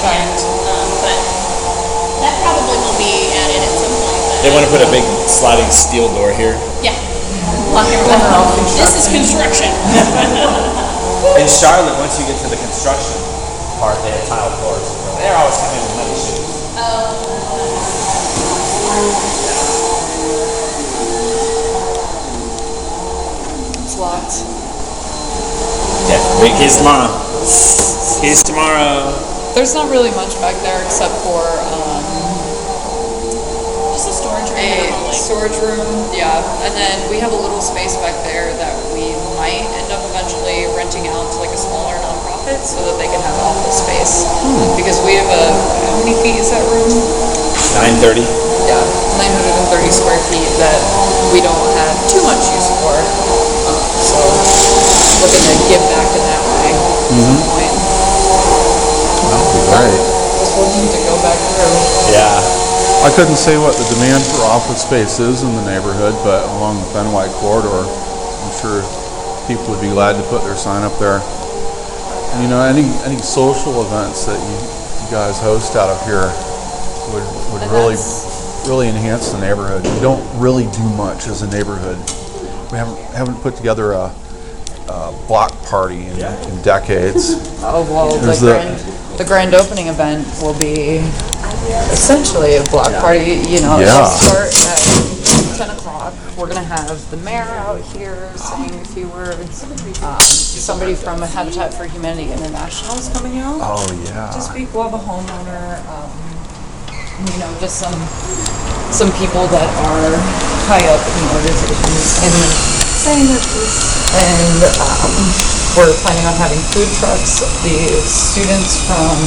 yet, but that probably will be added at some point. They want to put a big sliding steel door here. Yeah. Lock everyone out. This is construction. In Charlotte, once you get to the construction part, they have tile floors. They're always coming with money shoes. It's locked. Yeah, big keys tomorrow. Keys tomorrow. There's not really much back there except for Just a storage room. a storage room, yeah. And then we have a little space back there that we might end up eventually renting out to like a smaller nonprofit so that they can have office space. Because we have how many feet is that room? 930. Yeah, 930 square feet that we don't have too much use for. So looking to give back in that way at some point. That'll be great. Just looking to go back through. Yeah. I couldn't say what the demand for office space is in the neighborhood, but along the Fenway corridor, I'm sure people would be glad to put their sign up there. And, you know, any social events that you guys host out of here would really enhance the neighborhood. We don't really do much as a neighborhood. We haven't put together a block party in decades. Oh, well, the grand opening event will be essentially a block party. You know, it'll start at 10 o'clock. We're going to have the mayor out here saying a few words. Somebody from Habitat for Humanity International is coming out. Oh, yeah. To speak. We'll have a homeowner. You know, just some people that are high up in organizations and saying their piece. And we're planning on having food trucks. The students from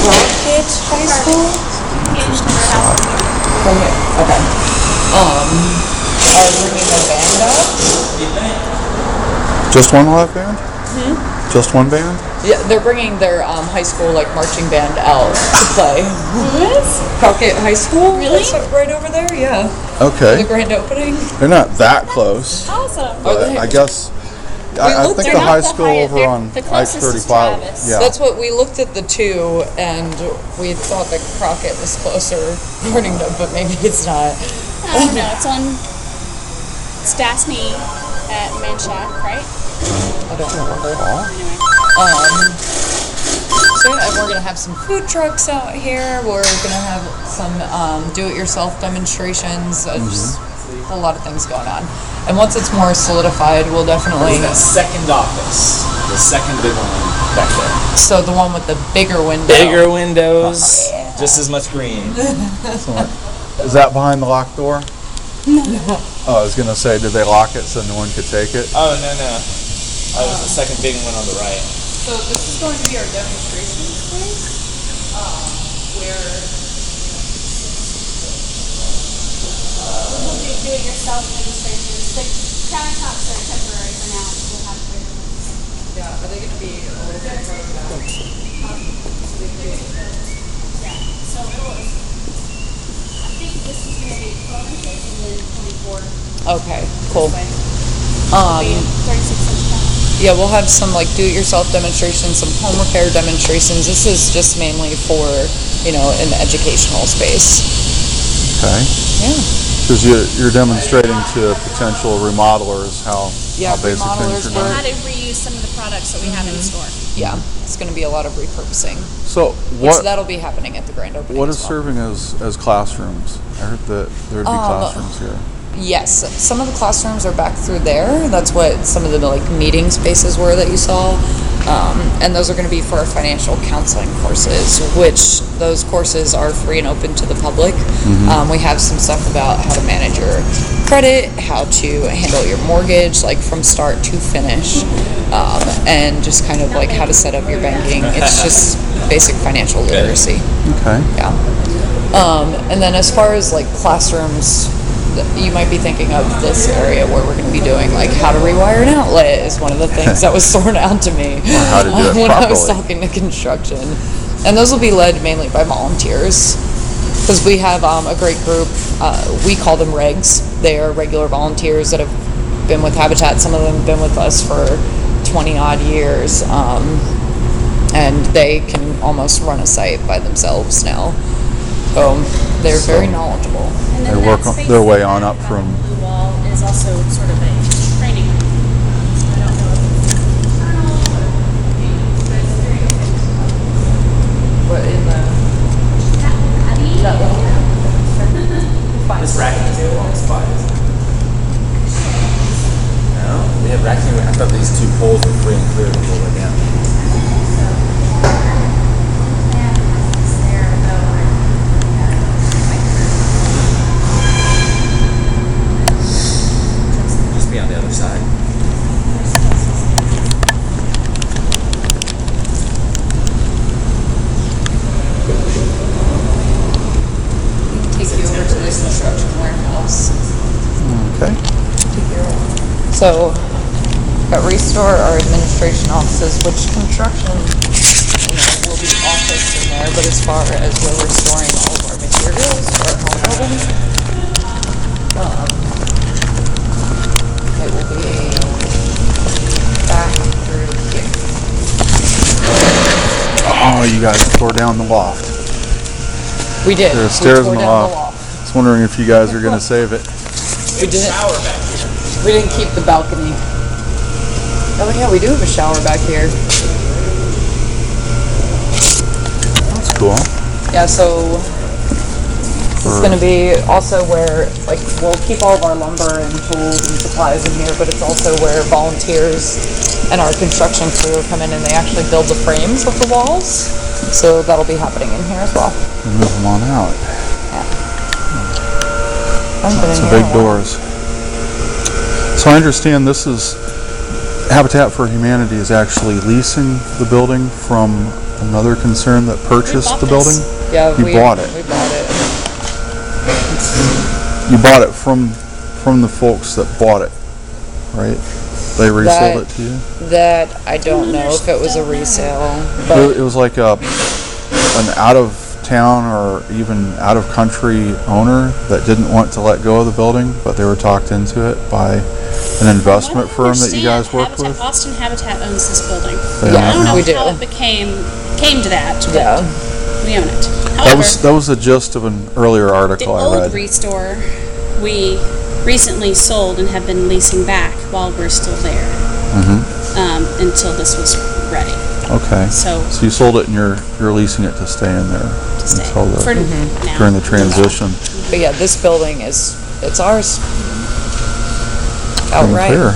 Rocket High School? From here. Okay. Are bringing their band out. Just one live band? Just one band? Yeah, they're bringing their high school like marching band out to play. Crockett High School? Really? That's right over there, yeah. Okay. The grand opening. They're not that close. Awesome. But I guess, I think They're the not high the school highest. over They're on the closest is I-35. Travis. Yeah. That's what we looked at the two, and we thought that Crockett was closer, according to, but maybe it's not. I don't know. It's on Stastny at Manchac, right? I don't remember. Anyway. So yeah, and we're gonna have some food trucks out here. We're gonna have some do-it-yourself demonstrations. Just a lot of things going on. And once it's more solidified, we'll definitely. The second office. The second big one back there. So the one with the bigger window. Bigger windows. Just as much green. Is that behind the locked door? No. Oh, I was going to say, did they lock it so no one could take it? Oh, no. That was the second big one on the right. So this is going to be our demonstration space, where We'll do it-yourself demonstrations. The countertops are temporary for now. We'll have bigger ones. are they going to be a little bit further back? Yeah. So I think this is going to be 12 inches and then 24. Okay, cool. This way. It'll be 36-inch panel. Yeah, we'll have some like do-it-yourself demonstrations, some home repair demonstrations. This is just mainly for, an educational space. Okay. Yeah. Because you're demonstrating to potential remodelers how basic remodelers things are And done. how to reuse some of the products that we have in store. Yeah, it's going to be a lot of repurposing. So So that'll be happening at the grand opening. what is as well. serving as classrooms? I heard that there would be classrooms here. Yes, some of the classrooms are back through there. That's what some of the meeting spaces were that you saw. And those are going to be for our financial counseling courses, which those courses are free and open to the public. We have some stuff about how to manage your credit, how to handle your mortgage, like from start to finish, and just kind of like how to set up your banking. It's just basic financial literacy. Okay. Yeah. And then as far as like classrooms, you might be thinking of this area where we're going to be doing like how to rewire an outlet is one of the things that was thrown out to me how to do it when I was properly. talking to construction. And those will be led mainly by volunteers because we have a great group. We call them regs. They are regular volunteers that have been with Habitat. Some of them have been with us for 20 odd years. and they can almost run a site by themselves now. So they're very knowledgeable. And They then work that space their way in the on back up by from- the blue wall is also sort of a training room. I don't know if it's internal or, but it's very open. But in the That This racking table on the spot is. No? They have racking. I thought these two poles were free and clear the whole way down. Just be on the other side. take you over to the construction warehouse. Okay. So, at Restore, our administration offices, which construction, will be office in there, but as far as where we're storing all of our materials for our home building, it will be back through here. Oh, you guys tore down the loft. We did. There are We stairs tore in the down loft. I was wondering if you guys are going to save it. We didn't. We didn't keep the balcony. Oh yeah, we do have a shower back here. That's cool. Yeah, so this is going to be also where, like, we'll keep all of our lumber and tools and supplies in here, but it's also where volunteers and our construction crew come in and they actually build the frames of the walls. So that'll be happening in here as well. Move them on out. I've been in Some here big a while. doors. So I understand this is Habitat for Humanity is actually leasing the building from another concern that purchased bought the this. building. Yeah, You bought it. We bought it. You bought it from the folks that bought it, right? They resold it to you. That I don't know if it was a resale, It but was like an out of town or even out of country owner that didn't want to let go of the building, but they were talked into it by an investment firm that you guys worked with. Austin Habitat owns this building. They Yeah, I don't know we do. how it came to that, but yeah. we own it. That However, was the gist of an earlier the article I old read. Restore we recently sold and have been leasing back while we're still there until this was ready. Okay. So So you sold it and you're leasing it to stay in there to stay until for now. during the transition. But yeah, this building it's ours. Free and Outright. clear.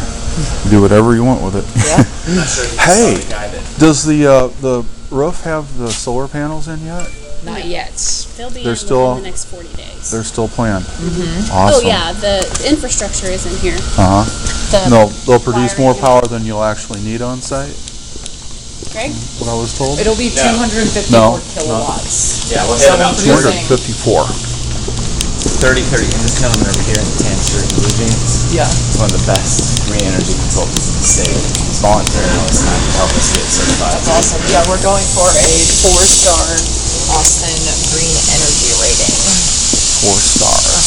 You do whatever you want with it. Yeah. I'm not sure if you Hey, saw the guy that. does the roof have the solar panels in yet? Not yet. They'll be They're in still- within the next 40 days. They're still planned. Oh Awesome. yeah, the infrastructure is in here. Uh huh. The- They'll produce more wiring. power than you'll actually need on site. Greg? What I was told. It'll be 254 No, kilowatts. Yeah, we'll hit about Someone 254. 30. This gentleman over here in the tan shirt and blue jeans. Yeah. He's one of the best green energy consultants in the state. He's volunteering all his time to help us get certified. That's awesome. Yeah, we're going for a 4-star Austin Green Energy rating. 4 stars.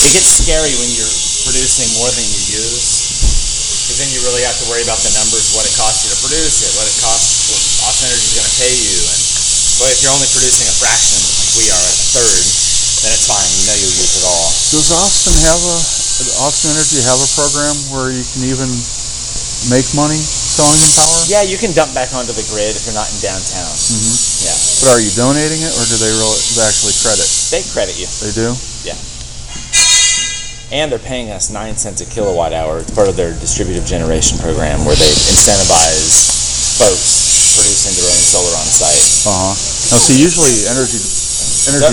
It gets scary when you're producing more than you use, because then you really have to worry about the numbers, what it costs you to produce it, what it costs, what Austin Energy is going to pay you, and but if you're only producing a fraction, like we are, a third, then it's fine. You know you'll use it all. Does Austin Energy have a program where you can even make money selling them power? Yeah, you can dump back onto the grid if you're not in downtown. Yeah, But are you donating it, or do they actually credit? they credit you. They do. Yeah. And they're paying us 9 cents a kilowatt hour. It's part of their distributive generation program where they incentivize folks producing their own solar on site. Now, see, usually energy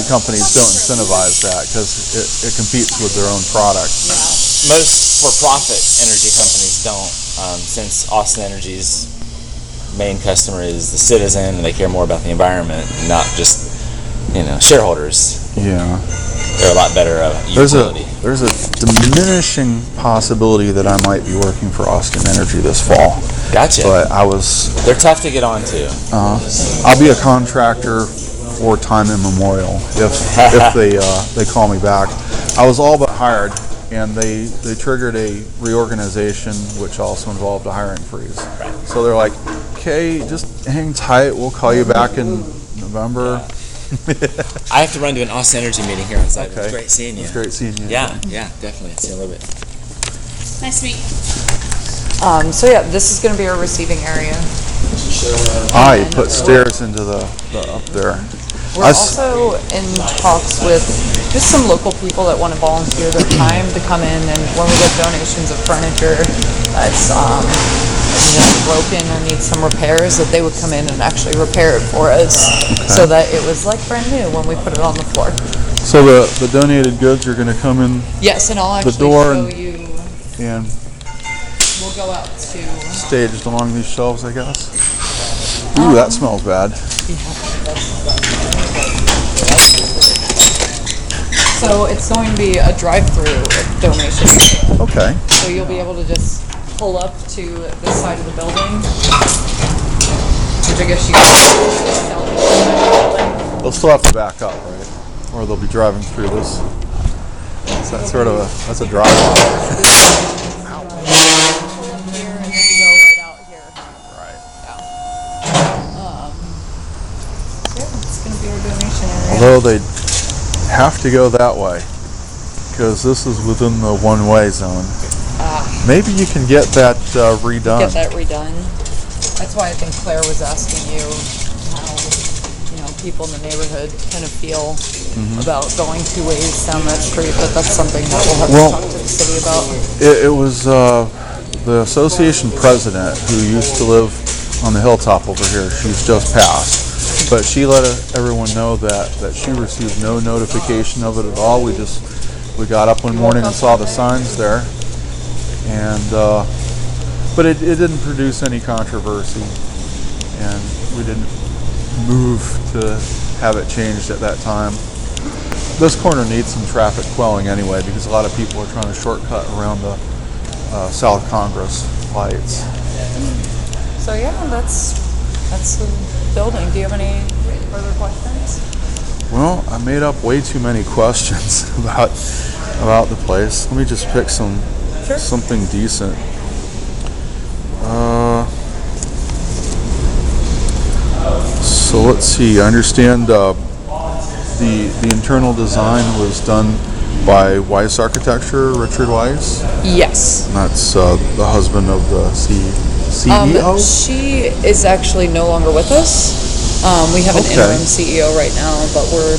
companies don't incentivize that because it competes with their own product. Most for-profit energy companies don't, since Austin Energy's main customer is the citizen and they care more about the environment, not just, shareholders. Yeah. They're a lot better utility. There's a diminishing possibility that I might be working for Austin Energy this fall. Gotcha. But They're tough to get onto. I'll be a contractor for time immemorial if they call me back. I was all but hired, and they triggered a reorganization, which also involved a hiring freeze. Right. So they're like, okay. Just hang tight. We'll call you back in November. I have to run to an Austin Energy meeting here on site. Okay. It was great seeing you. It's great seeing you. Yeah, definitely. See you in a little bit. Nice to meet you. So yeah, this is going to be our receiving area. You put stairs into the up there. We're also in talks with just some local people that want to volunteer their time to come in, and when we get donations of furniture that's broken or needs some repairs, that they would come in and actually repair it for us, so that it was like brand new when we put it on the floor. So the donated goods are going to come in. Yes, and I'll actually door show you. And We'll go out to staged along these shelves, I guess. Ooh, that smells bad. So it's going to be a drive-through donation. Okay. So you'll be able to just pull up to this side of the building, which I guess you can tell. They'll still have to back up, right? Or they'll be driving through this. So that's sort of that's a drive-off. Here, and then you go right out here. Right. So yeah, it's going to be our donation area. Although they have to go that way because this is within the one-way zone. Maybe you can get that redone. Get that redone. That's why I think Claire was asking you how people in the neighborhood kind of feel about going two ways down that street. But that's something that we'll have to talk to the city about. It was the association president who used to live on the hilltop over here. She's just passed. But she let everyone know that she received no notification of it at all. We got up one morning and saw the signs there, and but it didn't produce any controversy, and we didn't move to have it changed at that time. This corner needs some traffic quelling anyway because a lot of people are trying to shortcut around the South Congress lights. So yeah, that's the building. Do you have any further questions? Well, I made up way too many questions about the place. Let me just pick something decent. So let's see. I understand the internal design was done by Weiss Architecture, Richard Weiss. Yes. And that's the husband of the CEO. She is actually no longer with us. We have an interim CEO right now, but we're,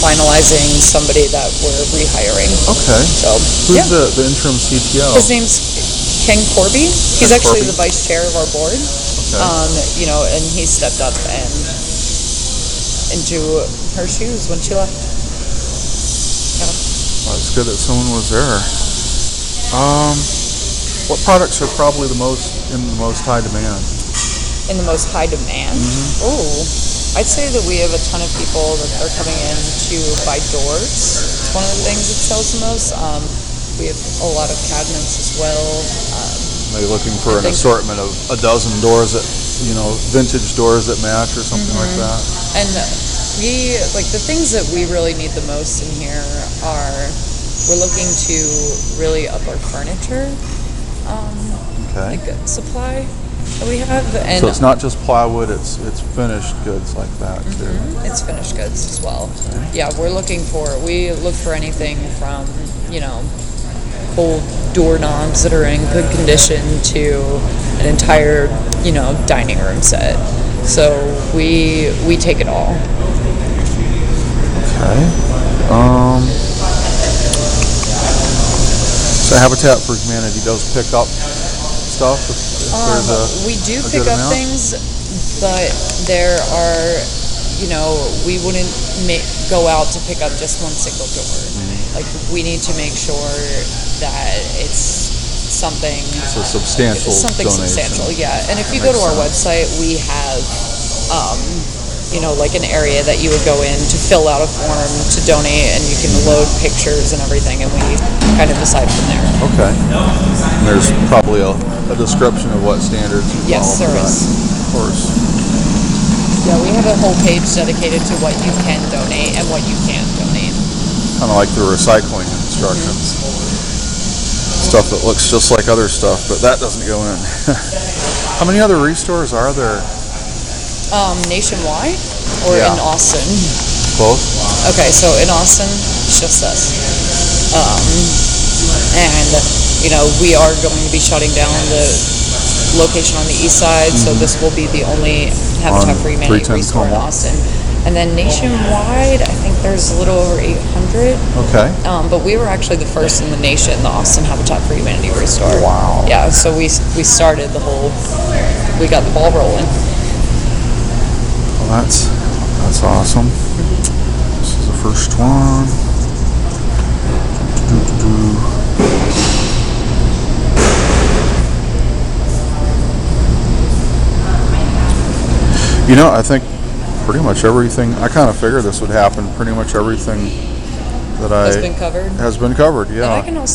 finalizing somebody that we're rehiring. Okay. So who's the interim CTO? His name's Ken Corby. He's actually the vice chair of our board. Okay. And he stepped up and into her shoes when she left. Yeah. Well, it's good that someone was there. What products are probably in the most high demand? In the most high demand? I'd say that we have a ton of people that are coming in to buy doors. It's one of the things that sells the most. We have a lot of cabinets as well. Are you looking for an assortment of a dozen doors that, vintage doors that match or something like that? And the things that we really need the most in here are, we're looking to really up our furniture supply that we have. And so it's not just plywood, it's finished goods like that too. It's finished goods as well. Yeah, we look for anything from, old doorknobs that are in good condition to an entire, dining room set. So we take it all. Okay. So Habitat for Humanity does pick up stuff if there's we do pick up things, but there are, we wouldn't go out to pick up just one single door. Like, we need to make sure that it's something substantial donation. Substantial, yeah. And if you go to our website, we have like an area that you would go in to fill out a form to donate, and you can load pictures and everything, and we kind of decide from there. Okay. And there's probably a description of what standards you follow. Yes, there is. Of course. Yeah, we have a whole page dedicated to what you can donate and what you can't donate. Kind of like the recycling instructions. Stuff that looks just like other stuff, but that doesn't go in. How many other restores are there? Nationwide or Yeah. in Austin? Both? Okay, so in Austin, it's just us. And, we are going to be shutting down the location on the east side, so this will be the only Habitat for Humanity 310 restore in Como. Austin. And then nationwide, I think there's a little over 800. Okay. But we were actually the first in the nation, the Austin Habitat for Humanity restore. Wow. Yeah, so we started we got the ball rolling. Well, that's awesome. This is the first one. I think pretty much everything, I kind of figured this would happen. Pretty much everything that Has been covered. has been covered, yeah. And I can also